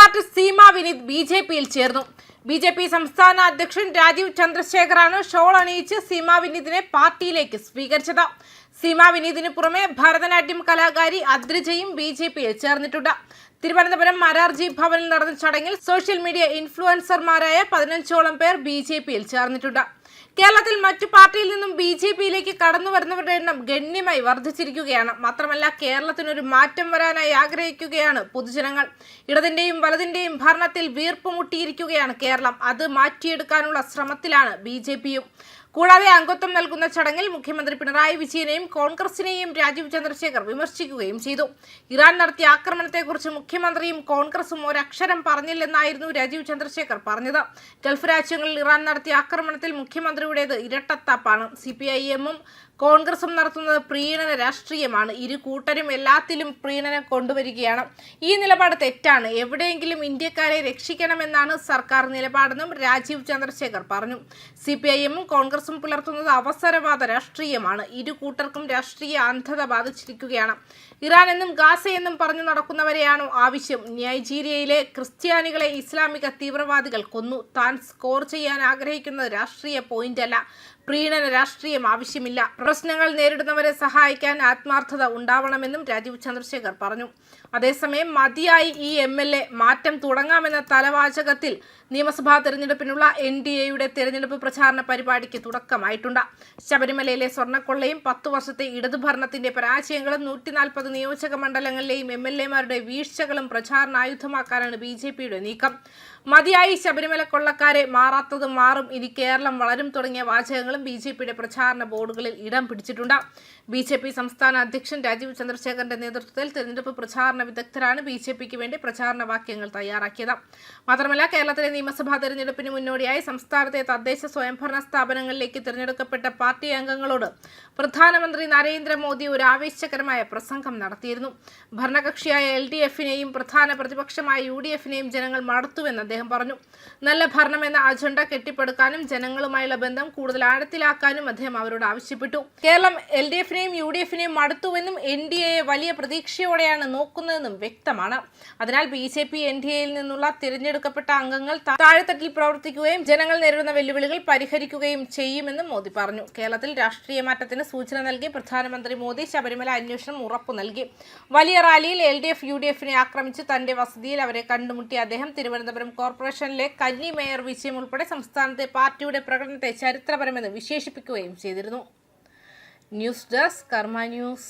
Party Seema Vineeth ബി.ജെ.പിയിൽ ചേർന്നു. BJP സംസ്ഥാന അധ്യക്ഷൻ രാജീവ് ചന്ദ്രശേഖറാണ് ഷോൾ അണിയിച്ച് സീമ വിനീതിനെ പാർട്ടിയിലേക്ക് സ്വീകരിച്ചത്. സീമ വിനീതിന് പുറമെ ഭരതനാട്യം കലാകാരി അദ്രിജയും ബി.ജെ.പിയിൽ ചേർന്നിട്ടുണ്ട്. തിരുവനന്തപുരം മരാർജി ഭവനിൽ നടന്ന ചടങ്ങിൽ സോഷ്യൽ മീഡിയ ഇൻഫ്ലുവൻസർമാരായ 15ഓളം പേർ ബി.ജെ.പിയിൽ ചേർന്നിട്ടുണ്ട്. കേരളത്തിൽ മറ്റു പാർട്ടിയിൽ നിന്നും ബി.ജെ.പിയിലേക്ക് കടന്നു വരുന്നവരുടെ എണ്ണം ഗണ്യമായി വർദ്ധിച്ചിരിക്കുകയാണ്. മാത്രമല്ല, കേരളത്തിനൊരു മാറ്റം വരാനായി ആഗ്രഹിക്കുകയാണ് പൊതുജനങ്ങൾ. ഇടതിന്റെയും വലതിന്റെയും ഭരണത്തിൽ വീർപ്പുമുട്ടിയിരിക്കുകയാണ് കേരളം. അത് മാറ്റിയെടുക്കാനുള്ള ശ്രമത്തിലാണ് ബി.ജെ.പിയും. കൂടാതെ അംഗത്വം നൽകുന്ന ചടങ്ങിൽ മുഖ്യമന്ത്രി പിണറായി വിജയനെയും കോൺഗ്രസിനെയും രാജീവ് ചന്ദ്രശേഖർ വിമർശിക്കുകയും ചെയ്തു. ഇറാൻ നടത്തിയ ആക്രമണത്തെക്കുറിച്ച് മുഖ്യമന്ത്രിയും കോൺഗ്രസും ഒരക്ഷരം പറഞ്ഞില്ലെന്നായിരുന്നു രാജീവ് ചന്ദ്രശേഖർ പറഞ്ഞത്. ഗൾഫ് രാജ്യങ്ങളിൽ ഇറാൻ നടത്തിയ ആക്രമണത്തിൽ മുഖ്യമന്ത്രിയുടേത് ഇരട്ടത്താപ്പാണ്. സിപിഐഎമ്മും കോൺഗ്രസും നടത്തുന്നത് പ്രീണന രാഷ്ട്രീയമാണ്. ഇരു കൂട്ടരും എല്ലാത്തിലും പ്രീണനം കൊണ്ടുവരികയാണ്. ഈ നിലപാട് തെറ്റാണ്. എവിടെയെങ്കിലും ഇന്ത്യക്കാരെ രക്ഷിക്കണമെന്നാണ് സർക്കാർ നിലപാടെന്നും രാജീവ് ചന്ദ്രശേഖർ പറഞ്ഞു. സിപിഐഎമ്മും കോൺഗ്രസും പുലർത്തുന്നത് അവസരവാദ രാഷ്ട്രീയമാണ്. ഇരു കൂട്ടർക്കും രാഷ്ട്രീയ അന്ധത ബാധിച്ചിരിക്കുകയാണ്. ഇറാൻ എന്നും ഗാസ എന്നും പറഞ്ഞു നടക്കുന്നവരെയാണോ ആവശ്യം? നൈജീരിയയിലെ ക്രിസ്ത്യാനികളെ ഇസ്ലാമിക തീവ്രവാദികൾ കൊന്നു. താൻ സ്കോർ ചെയ്യാൻ ആഗ്രഹിക്കുന്നത് രാഷ്ട്രീയ പോയിന്റ് അല്ല, പ്രീണന രാഷ്ട്രീയം ആവശ്യമില്ല. പ്രശ്നങ്ങൾ നേരിടുന്നവരെ സഹായിക്കാൻ ആത്മാർത്ഥത ഉണ്ടാവണമെന്നും രാജീവ് ചന്ദ്രശേഖർ പറഞ്ഞു. അതേസമയം മതിയായി ഈ MLA മാറ്റം തുടങ്ങാമെന്ന തലവാചകത്തിൽ നിയമസഭാ തെരഞ്ഞെടുപ്പിനുള്ള NDAയുടെ തെരഞ്ഞെടുപ്പ് പ്രചാരണ പരിപാടിക്ക് തുടക്കമായിട്ടുണ്ട്. ശബരിമലയിലെ സ്വർണ്ണക്കൊള്ളയും 10 വർഷത്തെ ഇടതുഭരണത്തിന്റെ പരാജയങ്ങളും 140 നിയോജക മണ്ഡലങ്ങളിലെയും MLAമാരുടെ വീഴ്ചകളും പ്രചാരണായുധമാക്കാനാണ് ബി.ജെ.പിയുടെ നീക്കം. മതിയായി ശബരിമല കൊള്ളക്കാരെ, മാറാത്തത് മാറും, ഇനി കേരളം വളരും തുടങ്ങിയ വാചകങ്ങളും ബി.ജെ.പിയുടെ പ്രചാരണ ബോർഡുകളിൽ ഇടം പിടിച്ചിട്ടുണ്ട്. ബി.ജെ.പി സംസ്ഥാന അധ്യക്ഷൻ രാജീവ് ചന്ദ്രശേഖറിന്റെ നേതൃത്വത്തിൽ തെരഞ്ഞെടുപ്പ് പ്രചാരണ വിദഗ്ധരാണ് ബി.ജെ.പിക്ക് വേണ്ടി പ്രചാരണ വാക്യങ്ങൾ തയ്യാറാക്കിയത്. മാത്രമല്ല, കേരളത്തിലെ നിയമസഭാ തെരഞ്ഞെടുപ്പിന് മുന്നോടിയായി സംസ്ഥാനത്തെ തദ്ദേശ സ്വയംഭരണ സ്ഥാപനങ്ങളിലേക്ക് തിരഞ്ഞെടുക്കപ്പെട്ട പാർട്ടി അംഗങ്ങളോട് പ്രധാനമന്ത്രി നരേന്ദ്രമോദി ഒരു ആവേശകരമായ പ്രസംഗം നടത്തിയിരുന്നു. ഭരണകക്ഷിയായ LDFനെയും പ്രധാന പ്രതിപക്ഷമായ UDFനെയും ജനങ്ങൾ മടുത്തുവെന്ന് അദ്ദേഹം പറഞ്ഞു. നല്ല ഭരണം എന്ന അജണ്ട കെട്ടിപ്പടുക്കാനും ജനങ്ങളുമായുള്ള ബന്ധം കൂടുതൽ ആഴത്തിലാക്കാനും അദ്ദേഹം അവരോട് ആവശ്യപ്പെട്ടു. കേരളം LDFനെയും UDFനെയും മടുത്തുവെന്നും NDAയെ വലിയ പ്രതീക്ഷയോടെയാണ് നോക്കുന്നതെന്നും വ്യക്തമാണ്. അതിനാൽ ബി.ജെ.പി NDAയിൽ നിന്നുള്ള തിരഞ്ഞെടുക്കപ്പെട്ട അംഗങ്ങൾ താഴെത്തട്ടിൽ പ്രവർത്തിക്കുകയും ജനങ്ങൾ നേരിടുന്ന വെല്ലുവിളികൾ പരിഹരിക്കുകയും ചെയ്യുമെന്നും മോദി പറഞ്ഞു. കേരളത്തിൽ രാഷ്ട്രീയ മാറ്റത്തിന് സൂചന നൽകി പ്രധാനമന്ത്രി മോദി ശബരിമല അന്വേഷണം ഉറപ്പു നൽകി. വലിയ റാലിയിൽ LDF UDFനെ ആക്രമിച്ച് തന്റെ വസതിയിൽ അവരെ കണ്ടുമുട്ടിയ അദ്ദേഹം തിരുവനന്തപുരം കോർപ്പറേഷനിലെ കന്നി മേയർ വിജയം ഉൾപ്പെടെ സംസ്ഥാനത്തെ പാർട്ടിയുടെ പ്രകടനത്തെ ചരിത്രപരമെന്ന് വിശേഷിപ്പിക്കുകയും ചെയ്തിരുന്നു. ന്യൂസ് ഡെസ്ക് കർമ്മ ന്യൂസ്.